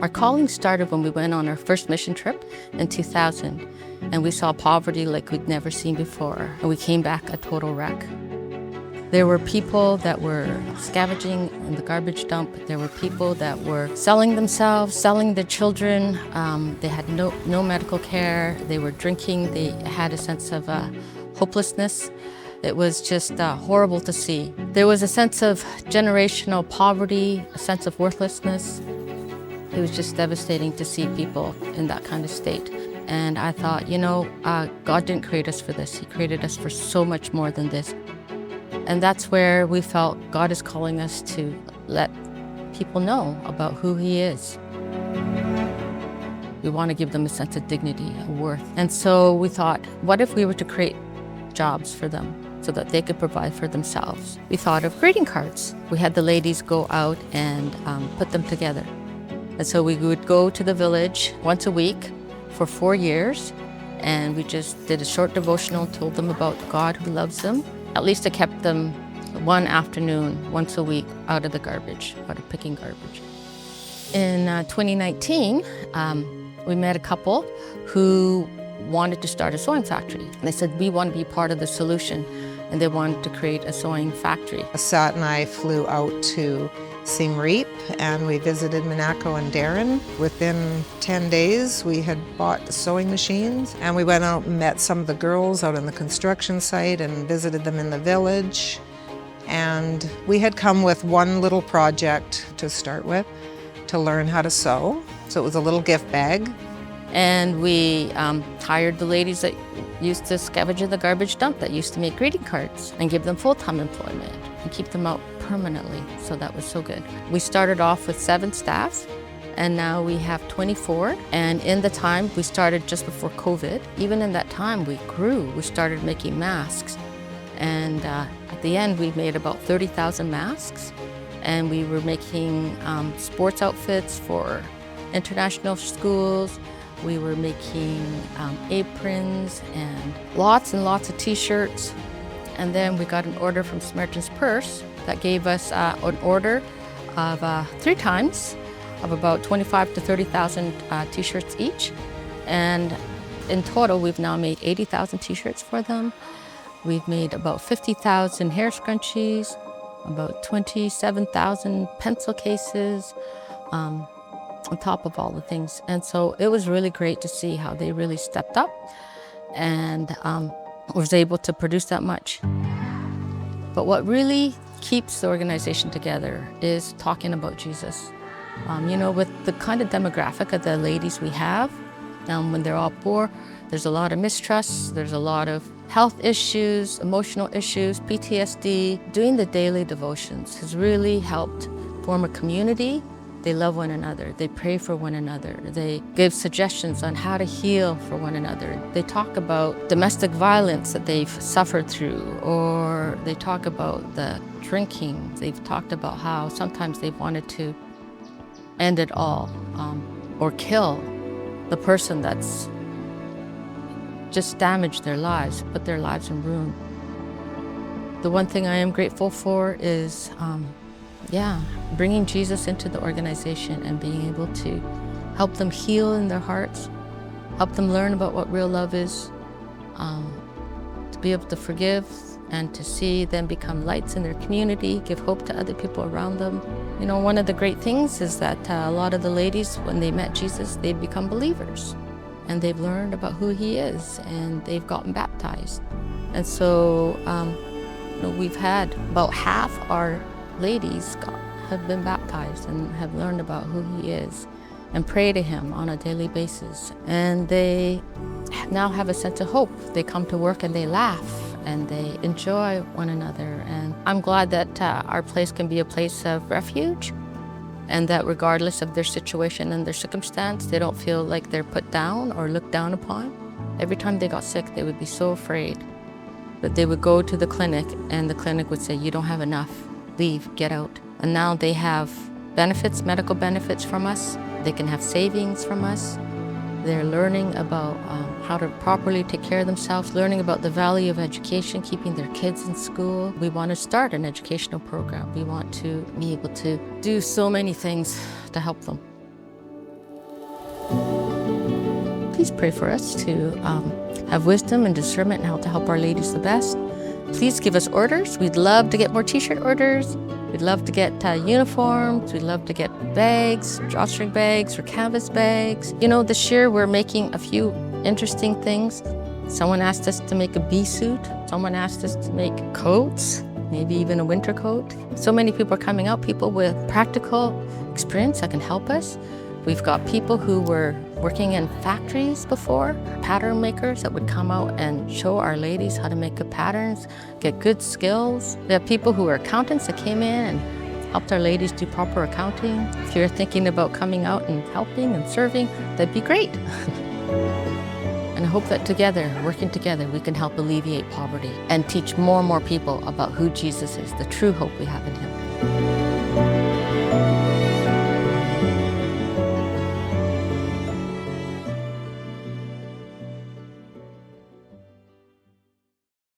Our calling started when we went on our first mission trip in 2000, and we saw poverty like we'd never seen before, and we came back a total wreck. There were people that were scavenging in the garbage dump. There were people that were selling themselves, selling their children. They had no medical care. They were drinking. They had a sense of hopelessness. It was just horrible to see. There was a sense of generational poverty, a sense of worthlessness. It was just devastating to see people in that kind of state. And I thought, God didn't create us for this. He created us for so much more than this. And that's where we felt God is calling us to let people know about who He is. We want to give them a sense of dignity and worth. And so we thought, what if we were to create jobs for them so that they could provide for themselves? We thought of greeting cards. We had the ladies go out and put them together. And so we would go to the village once a week for 4 years, and we just did a short devotional, told them about God who loves them. At least it kept them one afternoon, once a week, out of the garbage, out of picking garbage. In 2019, we met a couple who wanted to start a sewing factory. They said, we want to be part of the solution, and they wanted to create a sewing factory. Sat and I flew out to Siem Reap, and we visited Monaco and Darren. Within 10 days, we had bought the sewing machines, and we went out and met some of the girls out on the construction site and visited them in the village. And we had come with one little project to start with, to learn how to sew. So it was a little gift bag. And we hired the ladies that used to scavenge in the garbage dump, that used to make greeting cards, and give them full-time employment and keep them out permanently. So that was so good. We started off with 7 staff, and now we have 24. And in the time, we started just before COVID. Even in that time, we grew. We started making masks. And at the end, we made about 30,000 masks. And we were making sports outfits for international schools. We were making aprons and lots of t-shirts. And then we got an order from Samaritan's Purse that gave us an order of 3 times of about 25 to 30,000 t-shirts each. And in total, we've now made 80,000 t-shirts for them. We've made about 50,000 hair scrunchies, about 27,000 pencil cases, on top of all the things. And so it was really great to see how they really stepped up and was able to produce that much. But what really keeps the organization together is talking about Jesus. With the kind of demographic of the ladies we have, when they're all poor, there's a lot of mistrust, there's a lot of health issues, emotional issues, PTSD. Doing the daily devotions has really helped form a community. They love one another, they pray for one another, they give suggestions on how to heal for one another. They talk about domestic violence that they've suffered through, or they talk about the drinking. They've talked about how sometimes they've wanted to end it all, or kill the person that's just damaged their lives, put their lives in ruin. The one thing I am grateful for is bringing Jesus into the organization and being able to help them heal in their hearts, help them learn about what real love is, to be able to forgive and to see them become lights in their community, give hope to other people around them. One of the great things is that a lot of the ladies, when they met Jesus, they've become believers, and they've learned about who He is, and they've gotten baptized. And so we've had about half our ladies have been baptized and have learned about who He is and pray to Him on a daily basis. And they now have a sense of hope. They come to work and they laugh and they enjoy one another. And I'm glad that our place can be a place of refuge, and that regardless of their situation and their circumstance, they don't feel like they're put down or looked down upon. Every time they got sick, they would be so afraid. But they would go to the clinic, and the clinic would say, "You don't have enough. Leave, get out." And now they have benefits, medical benefits from us. They can have savings from us. They're learning about how to properly take care of themselves, learning about the value of education, keeping their kids in school. We want to start an educational program. We want to be able to do so many things to help them. please pray for us to have wisdom and discernment and how to help our ladies the best. Please give us orders. We'd love to get more t-shirt orders. We'd love to get uniforms. We'd love to get bags, drawstring bags or canvas bags. You know, this year we're making a few interesting things. Someone asked us to make a bee suit. Someone asked us to make coats, maybe even a winter coat. So many people are coming out, people with practical experience that can help us. We've got people who were working in factories before, pattern makers that would come out and show our ladies how to make good patterns, get good skills. We have people who are accountants that came in and helped our ladies do proper accounting. If you're thinking about coming out and helping and serving, that'd be great. And I hope that together, working together, we can help alleviate poverty and teach more and more people about who Jesus is, the true hope we have in him.